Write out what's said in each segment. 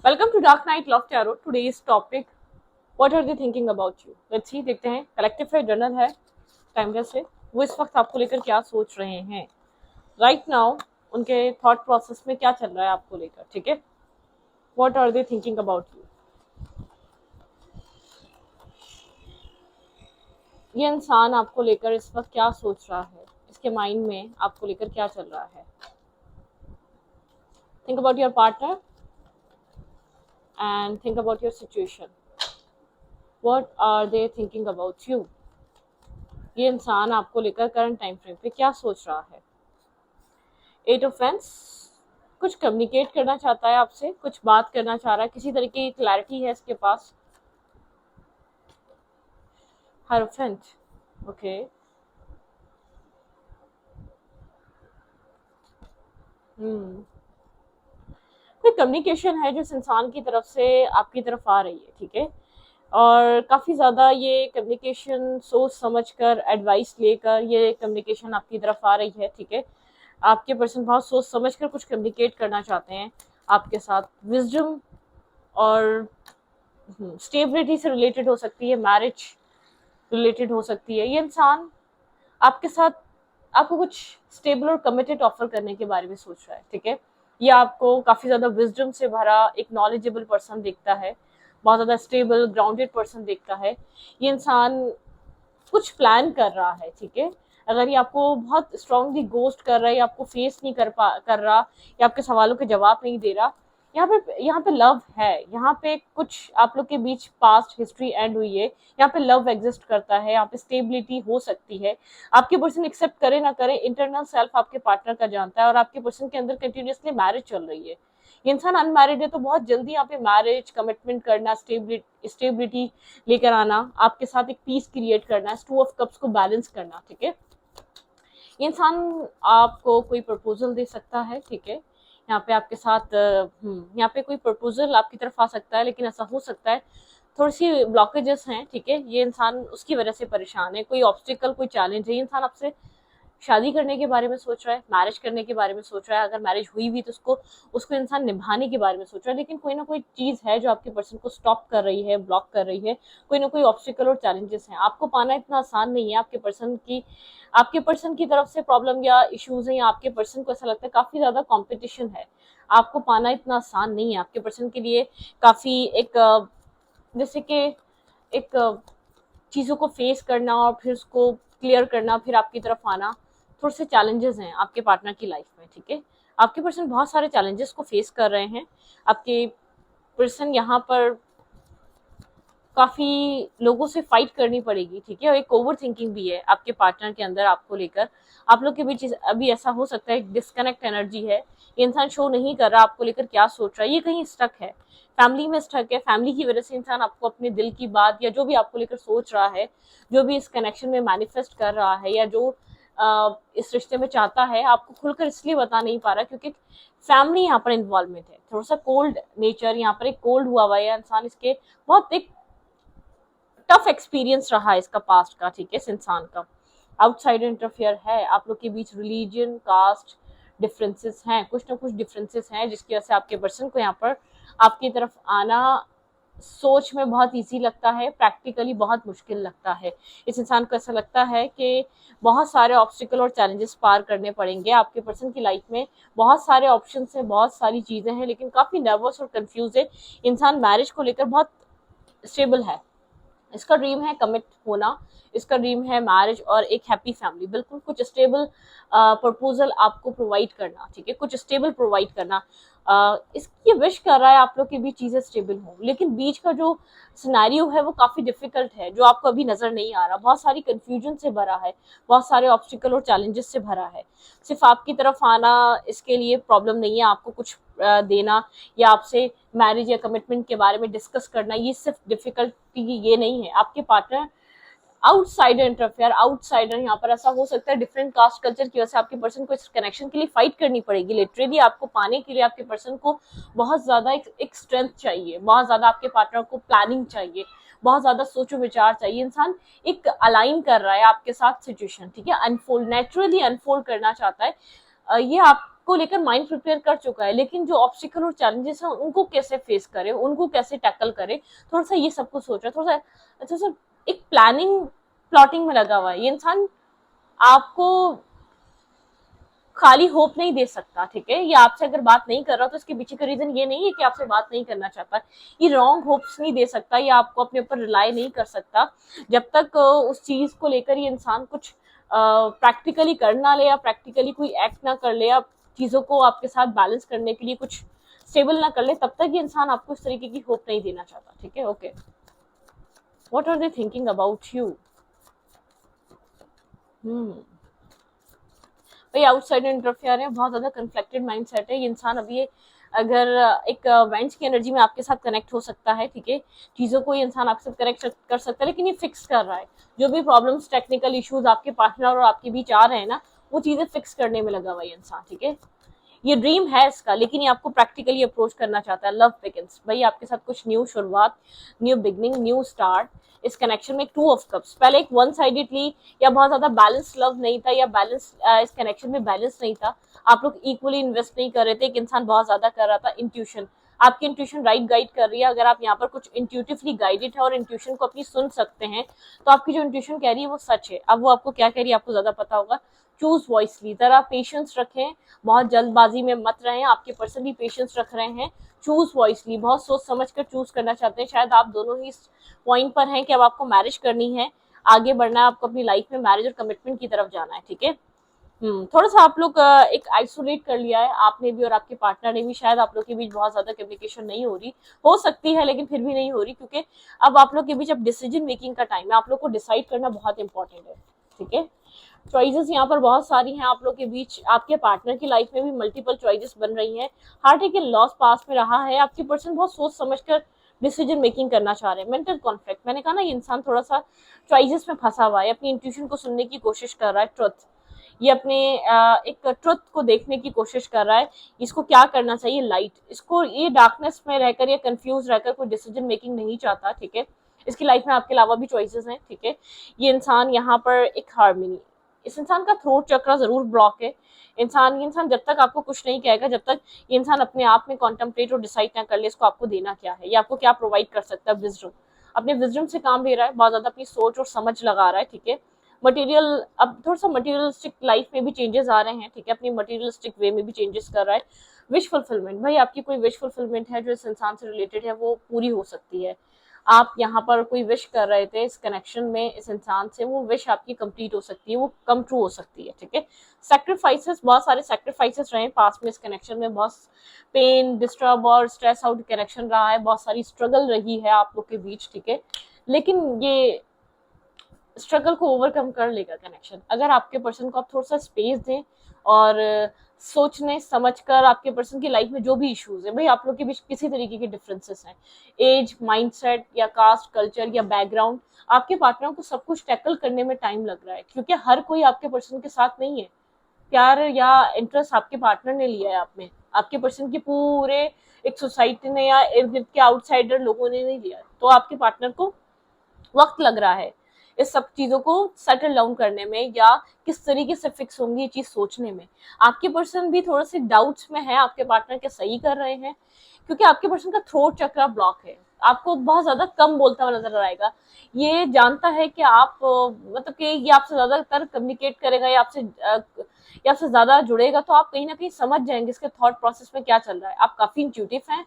Welcome to Dark Knight Love Tarot. Today's topic, what are they thinking about you? Let's see, देखते हैं. Collective है, journal है, timeless है. वो इस वक्त आपको लेकर क्या सोच रहे हैं राइट नाउ, उनके थॉट प्रोसेस में क्या चल रहा है आपको लेकर. ठीक है, what are they thinking about you? ये इंसान आपको लेकर इस वक्त क्या सोच रहा है, इसके माइंड में आपको लेकर क्या चल रहा है. Think about your partner and think about your situation. What are they thinking about you? ये इंसान आपको लेकर करंट टाइम फ्रेम पे क्या सोच रहा है. 8 ऑफ Wands, कुछ कम्युनिकेट करना चाहता है आपसे, कुछ बात करना चाह रहा है, किसी तरीके की क्लैरिटी है इसके पास. Hierophant, okay. कोई कम्युनिकेशन है जो इस इंसान की तरफ से आपकी तरफ आ रही है. ठीक है, और काफ़ी ज़्यादा ये कम्युनिकेशन सोच समझकर, एडवाइस लेकर ये कम्युनिकेशन आपकी तरफ आ रही है. ठीक है, आपके पर्सन बहुत सोच समझकर कुछ कम्युनिकेट करना चाहते हैं आपके साथ. विजडम और स्टेबिलिटी से रिलेटेड हो सकती है, मैरिज रिलेटेड हो सकती है. ये इंसान आपके साथ आपको कुछ स्टेबल और कमिटेड ऑफर करने के बारे में सोच रहा है. ठीक है, ये आपको काफ़ी ज़्यादा विजडम से भरा एक नॉलेजेबल पर्सन दिखता है, बहुत ज़्यादा स्टेबल ग्राउंडेड पर्सन दिखता है. ये इंसान कुछ प्लान कर रहा है. ठीक है, अगर ये आपको बहुत स्ट्रांगली गोस्ट कर रहा है, या आपको फेस नहीं कर रहा, या आपके सवालों के जवाब नहीं दे रहा, यहाँ पे लव है. यहाँ पे कुछ आप लोग के बीच पास्ट हिस्ट्री एंड हुई है, यहाँ पे लव एग्जिस्ट करता है, यहाँ पे स्टेबिलिटी हो सकती है. आपके पर्सन एक्सेप्ट करे ना करे, इंटरनल सेल्फ आपके पार्टनर का जानता है, और आपके पर्सन के अंदर कंटिन्यूसली मैरिज चल रही है. ये इंसान अनमैरिड है, तो बहुत जल्दी यहाँ पे मैरिज, कमिटमेंट करना, स्टेबिलिटी लेकर आना, आपके साथ एक पीस क्रिएट करना, 2 ऑफ कप्स को बैलेंस करना. ठीक है, ये इंसान आपको कोई प्रपोजल दे सकता है. ठीक है, यहाँ पे आपके साथ यहाँ पे कोई प्रपोजल आपकी तरफ आ सकता है, लेकिन ऐसा हो सकता है थोड़ी सी ब्लॉकेजेस हैं. ठीक है, ये इंसान उसकी वजह से परेशान है, कोई ऑब्स्टिकल, कोई चैलेंज है. ये इंसान आपसे शादी करने के बारे में सोच रहा है, मैरिज करने के बारे में सोच रहा है. अगर मैरिज हुई भी तो उसको इंसान निभाने के बारे में सोच रहा है, लेकिन कोई ना कोई चीज़ है जो आपके पर्सन को स्टॉप कर रही है, ब्लॉक कर रही है. कोई ना कोई ऑब्स्टिकल और चैलेंजेस हैं. आपको पाना इतना आसान नहीं है. आपके पर्सन की तरफ से प्रॉब्लम या इश्यूज हैं, या आपके पर्सन को ऐसा लगता है काफ़ी ज़्यादा कॉम्पिटिशन है. आपको पाना इतना आसान नहीं है. आपके पर्सन के लिए काफ़ी एक जैसे कि एक चीज़ों को फेस करना और फिर उसको क्लियर करना, फिर आपकी तरफ आना, थोड़े से चैलेंजेस हैं आपके पार्टनर की लाइफ में. ठीक है, आपके पर्सन बहुत सारे चैलेंजेस को फेस कर रहे हैं. आपके पर्सन यहाँ पर काफ़ी लोगों से फाइट करनी पड़ेगी. ठीक है, और एक ओवर थिंकिंग भी है आपके पार्टनर के अंदर आपको लेकर. आप लोग के बीच अभी ऐसा हो सकता है डिस्कनेक्ट एनर्जी है. ये इंसान शो नहीं कर रहा आपको लेकर क्या सोच रहा है. ये कहीं स्टक है, फैमिली में स्टक है. फैमिली की वजह से इंसान आपको अपने दिल की बात, या जो भी आपको लेकर सोच रहा है, जो भी इस कनेक्शन में मैनिफेस्ट कर रहा है, या जो इस रिश्ते में चाहता है, आपको खुलकर इसलिए बता नहीं पा रहा क्योंकि फैमिली यहाँ पर इन्वॉल्वमेंट है. थोड़ा सा कोल्ड नेचर यहाँ पर, एक कोल्ड हुआ है इंसान. इसके बहुत एक टफ एक्सपीरियंस रहा है इसका पास्ट का. ठीक है, इस इंसान का आउटसाइडर इंटरफेयर है. आप लोग के बीच रिलीजन, कास्ट डिफरेंसेस हैं, कुछ ना कुछ डिफरेंसेस हैं, जिसकी वजह से आपके पर्सन को यहाँ पर आपकी तरफ आना सोच में बहुत इजी लगता है, प्रैक्टिकली बहुत मुश्किल लगता है. इस इंसान को ऐसा लगता है कि बहुत सारे ऑब्स्टिकल और चैलेंजेस पार करने पड़ेंगे. आपके पर्सन की लाइफ में बहुत सारे ऑप्शन हैं, बहुत सारी चीज़ें हैं, लेकिन काफ़ी नर्वस और कंफ्यूज है. इंसान मैरिज को लेकर बहुत स्टेबल है. इसका ड्रीम है कमिट होना, इसका ड्रीम है मैरिज और एक हैप्पी फैमिली. बिल्कुल कुछ स्टेबल प्रपोजल आपको प्रोवाइड करना. ठीक है, कुछ स्टेबल प्रोवाइड करना. इसकी विश कर रहा है आप लोग के बीच चीज़ें स्टेबल हों, लेकिन बीच का जो सिनेरियो है वो काफ़ी डिफिकल्ट है, जो आपको अभी नज़र नहीं आ रहा. बहुत सारी कन्फ्यूजन से भरा है, बहुत सारे ऑब्स्टिकल और चैलेंजेस से भरा है. सिर्फ आपकी तरफ आना इसके लिए प्रॉब्लम नहीं है. आपको कुछ देना, या आपसे मैरिज या कमिटमेंट के बारे में डिस्कस करना, ये सिर्फ डिफिकल्टी ये नहीं है. आपके पार्टनर आउटसाइडर इंटरफेयर, आउटसाइडर यहाँ पर ऐसा हो सकता है डिफरेंट कास्ट कल्चर की वजह से आपके पर्सन को इस कनेक्शन के लिए फाइट करनी पड़ेगी. लिटरली आपको पाने के लिए आपके पर्सन को बहुत ज्यादा एक स्ट्रेंथ चाहिए, बहुत ज्यादा आपके पार्टनर को प्लानिंग चाहिए, बहुत ज्यादा सोचो विचार चाहिए. इंसान एक अलाइन कर रहा है आपके साथ सिचुएशन. ठीक है, अनफोल्ड, नेचुरली अनफोल्ड करना चाहता है. ये आप को लेकर माइंड प्रिपेयर कर चुका है, लेकिन जो ऑब्स्टिकल और चैलेंजेस हैं उनको कैसे फेस करे, उनको कैसे टैकल करे, थोड़ा सा ये सब कुछ सोच रहा है, थोड़ा सा एक प्लानिंग प्लॉटिंग में लगा हुआ है। ये इंसान आपको खाली होप नहीं दे सकता, ठीक है। ये आपसे अगर बात नहीं कर रहा तो इसके पीछे का रीजन ये नहीं है कि आपसे बात नहीं करना चाहता। ये रॉन्ग होप्स नहीं दे सकता, ये आपको अपने ऊपर रिलाई नहीं कर सकता जब तक उस चीज को लेकर ये इंसान कुछ प्रैक्टिकली कर ना ले, या प्रैक्टिकली कोई एक्ट ना कर ले, या चीजों को आपके साथ बैलेंस करने के लिए कुछ स्टेबल ना कर ले, तब तक ये इंसान आपको इस तरीके की होप नहीं देना चाहता, ठीक है। Okay, what are they thinking about you? भाई आउटसाइड इंटरफेयर है, बहुत ज्यादा कन्फ्लिक्टेड माइंडसेट है ये इंसान। अभी अगर एक वेंस की एनर्जी में आपके साथ कनेक्ट हो सकता है, ठीक है, चीजों को ये इंसान आपके साथ कनेक्ट कर सकता है, लेकिन ये फिक्स कर रहा है जो भी प्रॉब्लम्स, टेक्निकल इश्यूज आपके पार्टनर और आपके बीच आ रहे हैं ना, वो चीजें फिक्स करने में लगा हुआ ये इंसान, ठीक है। ये ड्रीम है इसका, लेकिन ये आपको प्रैक्टिकली अप्रोच करना चाहता है। लव बिगिंस, भाई आपके साथ कुछ न्यू शुरुआत, न्यू बिगनिंग, न्यू स्टार्ट। इस कनेक्शन में 2 ऑफ कप्स, पहले एक वन साइडेडली या बहुत ज्यादा बैलेंस लव नहीं था, या बैलेंस इस कनेक्शन में बैलेंस नहीं था, आप लोग इक्वली इन्वेस्ट नहीं कर रहे थे, एक इंसान बहुत ज्यादा कर रहा था। इंट्यूशन, आपकी इंट्यूशन राइट गाइड कर रही है। अगर आप यहाँ पर कुछ इंट्यूटिवली गाइडेड है और इंट्यूशन को अपनी सुन सकते हैं, तो आपकी जो इंट्यूशन कह रही है वो सच है। अब वो आपको क्या कह रही है आपको ज्यादा पता होगा। चूज वॉइसली, जरा पेशेंस रखें, बहुत जल्दबाजी में मत रहें, आपके पर्सन भी पेशेंस रख रहे हैं। चूज वॉइसली, बहुत सोच समझ कर चूज करना चाहते हैं। शायद आप दोनों ही पॉइंट पर हैं कि अब आपको मैरिज करनी है, आगे बढ़ना है आपको अपनी लाइफ में, मैरिज और कमिटमेंट की तरफ जाना है, ठीक है। थोड़ा सा आप लोग एक आइसोलेट कर लिया है आपने भी और आपके पार्टनर ने भी। शायद आप लोग के बीच बहुत ज्यादा कम्युनिकेशन नहीं हो रही, हो सकती है लेकिन फिर भी नहीं हो रही, क्योंकि अब आप लोग के बीच अब डिसीजन मेकिंग का टाइम है। आप लोग को डिसाइड करना बहुत इंपॉर्टेंट है, ठीक है। चॉइसेस यहाँ पर बहुत सारी हैं आप लोग के बीच, आपके पार्टनर की लाइफ में भी मल्टीपल चॉइसेस बन रही हैं। हार्ट एक लॉस पास में रहा है, आपकी पर्सन बहुत सोच समझकर डिसीजन मेकिंग करना चाह रहे हैं। मेंटल कॉन्फ्लिक्ट, मैंने कहा ना ये इंसान थोड़ा सा चॉइसेस में फंसा हुआ है, अपनी इंट्यूशन को सुनने की कोशिश कर रहा है, ट्रुथ, ये अपने एक ट्रुथ को देखने की कोशिश कर रहा है, इसको क्या करना चाहिए, लाइट, इसको ये डार्कनेस में रहकर या कंफ्यूज रहकर कोई डिसीजन मेकिंग नहीं चाहता, ठीक है। इसकी लाइफ में आपके अलावा भी चॉइसेस हैं, ठीक है। ये इंसान यहाँ पर एक हार्मनी, इस इंसान का थ्रोट चक्र जरूर ब्लॉक है। ये इंसान जब तक आपको कुछ नहीं कहेगा, जब तक ये इंसान अपने आप में कॉन्टेम्पलेट और डिसाइड ना कर ले इसको आपको देना क्या है, ये आपको क्या प्रोवाइड कर सकता है। विजडम, अपने विजडम से काम ले रहा है, बहुत ज्यादा अपनी सोच और समझ लगा रहा है, ठीक है। मटेरियल, अब थोड़ा सा मटेरियलिस्टिक लाइफ में भी चेंजेस आ रहे हैं, ठीक है, अपनी मटेरियलिस्टिक वे में भी चेंजेस कर रहा है। विश फुलफिलमेंट, भाई आपकी कोई विश फुलफिलमेंट है जो इस इंसान से रिलेटेड है, वो पूरी हो सकती है। आप यहाँ पर कोई विश कर रहे थे इस कनेक्शन में इस इंसान से, वो विश आपकी कंप्लीट हो सकती है, वो कम ट्रू हो सकती है, ठीक है। सैक्रिफाइसेस, बहुत सारे सैक्रिफाइसेस रहे पास में इस कनेक्शन में, बहुत पेन, डिस्टर्ब और स्ट्रेस आउट कनेक्शन रहा है, बहुत सारी स्ट्रगल रही है आप लोग के बीच, ठीक है। लेकिन ये स्ट्रगल को ओवरकम कर लेगा कनेक्शन, अगर आपके पर्सन को आप थोड़ा सा स्पेस दें और सोचने समझकर। आपके पर्सन की लाइफ में जो भी इश्यूज है, भाई आप लोग के बीच किसी तरीके के डिफरेंसेस हैं, एज, माइंडसेट या कास्ट, कल्चर या बैकग्राउंड, आपके पार्टनर को सब कुछ टैकल करने में टाइम लग रहा है, क्योंकि हर कोई आपके पर्सन के साथ नहीं है। प्यार या इंटरेस्ट आपके पार्टनर ने लिया है आप में, आपके पर्सन के पूरे एक सोसाइटी ने या इर्द गिर्द के आउटसाइडर लोगों ने नहीं लिया, तो आपके पार्टनर को वक्त लग रहा है इस सब चीजों को सेटल डाउन करने में, या किस तरीके से फिक्स होंगी ये चीज सोचने में। आपके पर्सन भी थोड़े से डाउट्स में है आपके पार्टनर के सही कर रहे हैं, क्योंकि आपके पर्सन का थ्रोट चक्र ब्लॉक है, आपको बहुत ज्यादा कम बोलता हुआ नजर आएगा। ये जानता है कि आप मतलब कि ये आपसे ज्यादातर कम्युनिकेट करेगा या आपसे ज्यादा जुड़ेगा, तो आप कहीं ना कहीं समझ जाएंगे इसके थॉट प्रोसेस में क्या चल रहा है। आप काफी इंट्यूटिव हैं,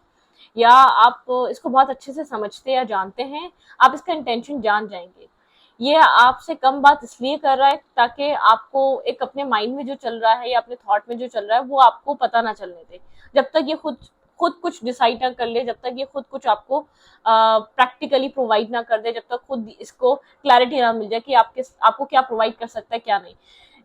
या आप इसको बहुत अच्छे से समझते या जानते हैं, आप इसका इंटेंशन जान जाएंगे। ये आपसे कम बात इसलिए कर रहा है ताकि आपको एक अपने माइंड में जो चल रहा है या अपने थॉट में जो चल रहा है वो आपको पता ना चलने दे, जब तक ये खुद खुद कुछ डिसाइड ना कर ले, जब तक ये खुद कुछ आपको प्रैक्टिकली प्रोवाइड ना कर दे, जब तक खुद इसको क्लैरिटी ना मिल जाए कि आपको क्या प्रोवाइड कर सकता है क्या नहीं।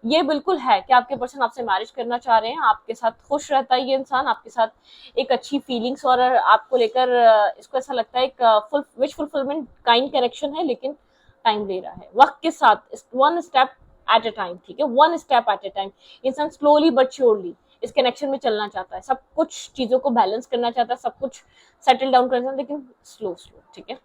ये बिल्कुल है कि आपके पर्सन आपसे मैरिज करना चाह रहे हैं, आपके साथ खुश रहता है ये इंसान, आपके साथ एक अच्छी फीलिंग्स और आपको लेकर इसको ऐसा लगता है एक full wish fulfilment kind connection है, लेकिन टाइम ले रहा है वक्त के साथ, one step at A time, ठीक है, one step at A time. इंसान स्लोली बट श्योरली इस कनेक्शन में चलना चाहता है, सब कुछ चीजों को बैलेंस करना चाहता है, सब कुछ सेटल डाउन करना चाहता है, लेकिन स्लो स्लो, ठीक है।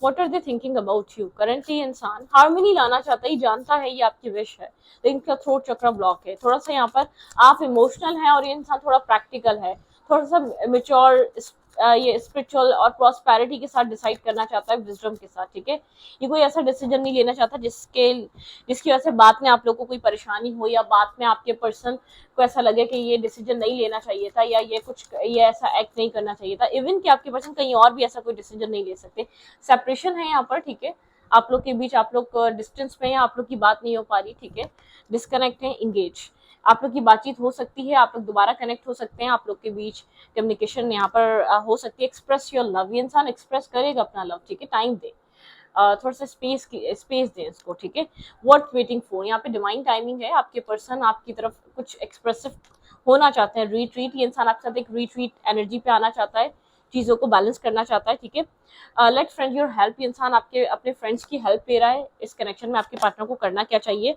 What are they thinking about you. Currently इंसान हार्मनी लाना चाहता है, ये जानता है, ये आपकी विश है, लेकिन इनका थ्रोट चक्र ब्लॉक है। थोड़ा सा यहाँ पर आप इमोशनल है और ये इंसान थोड़ा प्रैक्टिकल है, थोड़ा सा मेच्योर, ये स्पिरिचुअल और प्रॉस्पेरिटी के साथ डिसाइड करना चाहता है, विजडम के साथ, ठीक है। ये कोई ऐसा डिसीजन नहीं लेना चाहता जिसकी वजह से बाद में आप लोगों को कोई परेशानी हो, या बाद में आपके पर्सन को ऐसा लगे कि ये डिसीजन नहीं लेना चाहिए था, या ये ऐसा एक्ट नहीं करना चाहिए था। इवन कि आपके पर्सन कहीं और भी ऐसा कोई डिसीजन नहीं ले सकते। सेपरेशन है यहाँ पर, ठीक है। आप लोग के बीच, आप लोग डिस्टेंस में, या आप लोग की बात नहीं हो पा रही, ठीक है। डिस्कनेक्ट है, इंगेज। आप लोग की बातचीत हो सकती है, आप लोग दोबारा कनेक्ट हो सकते हैं, आप लोग के बीच कम्युनिकेशन यहाँ पर हो सकती है। एक्सप्रेस योर लव, ये इंसान एक्सप्रेस करेगा अपना लव, ठीक है। टाइम दे, थोड़ा सा स्पेस दें इसको, ठीक है। वर्थ वेटिंग फॉर, यहाँ पे डिवाइन टाइमिंग है। आपके पर्सन आपकी तरफ कुछ एक्सप्रेसिव होना चाहते हैं, रिट्रीट, ये इंसान आपके साथ एक रिट्रीट एनर्जी पे आना चाहता है, चीज़ों को बैलेंस करना चाहता है, ठीक है। लेट फ्रेंड योर हेल्प, ये इंसान आपके अपने फ्रेंड्स की हेल्प ले रहा है। इस कनेक्शन में आपके पार्टनर को करना क्या चाहिए?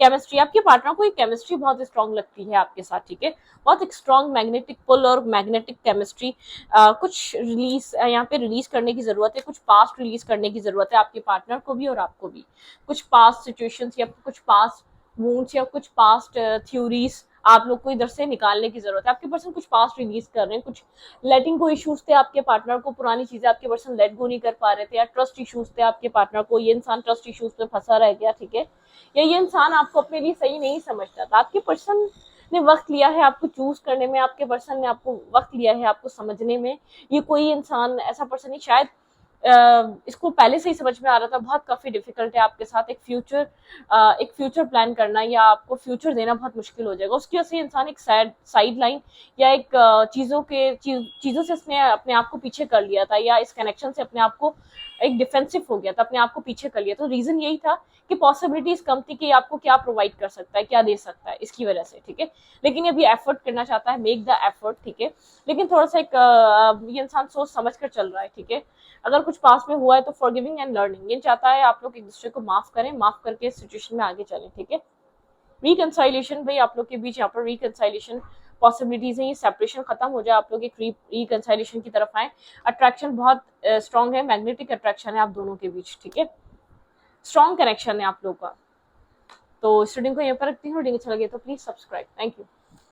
केमिस्ट्री, आपके पार्टनर को एक केमिस्ट्री बहुत स्ट्रांग लगती है आपके साथ, ठीक है। बहुत एक स्ट्रांग मैग्नेटिक पुल और मैग्नेटिक केमिस्ट्री, कुछ रिलीज यहाँ पे रिलीज करने की जरूरत है, कुछ पास्ट रिलीज करने की जरूरत है आपके पार्टनर को भी और आपको भी। कुछ पास्ट सिचुएशंस या कुछ पास्ट वूंड्स या कुछ पास्ट थ्योरीज आप लोग को इधर से निकालने की जरूरत है। आपके पर्सन कुछ पास्ट रिलीज कर रहे हैं, कुछ लेटिंग को इश्यूज थे आपके पार्टनर को, पुरानी चीजें आपके पर्सन लेट गो नहीं कर पा रहे थे, या ट्रस्ट इश्यूज थे आपके पार्टनर को, ये इंसान ट्रस्ट इश्यूज में फंसा रह गया, ठीक है। या ये इंसान आपको अपने लिए सही नहीं समझता था। आपके पर्सन ने वक्त लिया है आपको चूज करने में, आपके पर्सन ने आपको वक्त लिया है आपको समझने में। ये कोई इंसान ऐसा पर्सन नहीं, शायद इसको पहले से ही समझ में आ रहा था, बहुत काफी डिफिकल्ट है आपके साथ एक फ्यूचर प्लान करना, या आपको फ्यूचर देना बहुत मुश्किल हो जाएगा। उसकी वजह से इंसान एक साइड लाइन या एक चीजों से इसने अपने आप को पीछे कर लिया था, या इस कनेक्शन से अपने आप को एक डिफेंसिव हो गया था, अपने आप को पीछे कर लिया। तो रीजन यही था कि पॉसिबिलिटीज कम थी कि आपको क्या प्रोवाइड कर सकता है, क्या दे सकता है, इसकी वजह से, ठीक है। लेकिन ये भी एफर्ट करना चाहता है, मेक द एफर्ट, ठीक है। लेकिन थोड़ा सा ये इंसान सोच समझ कर चल रहा है, ठीक है। अगर कुछ पास में हुआ है तो फॉरगिविंग एंड लर्निंग, ये चाहता है आप लोग एक दूसरे को माफ करें, माफ करके इस सिचुएशन में आगे चलें, ठीक है। रिकंसाइलेशन, भाई आप लोग के बीच यहाँ पर रिकंसाइलेशन पॉसिबिलिटीज है, ये सेपरेशन खत्म हो जाए, आप लोग एक रिकंसाइलेशन की तरफ आए। अट्रैक्शन बहुत स्ट्रांग है, मैग्नेटिक अट्रैक्शन है आप दोनों के बीच, ठीक है। स्ट्रांग कनेक्शन है आप लोग का। तो इस रीडिंग को यहाँ पर रखती हूँ। रीडिंग अच्छा लगे तो प्लीज सब्सक्राइब। Thank you.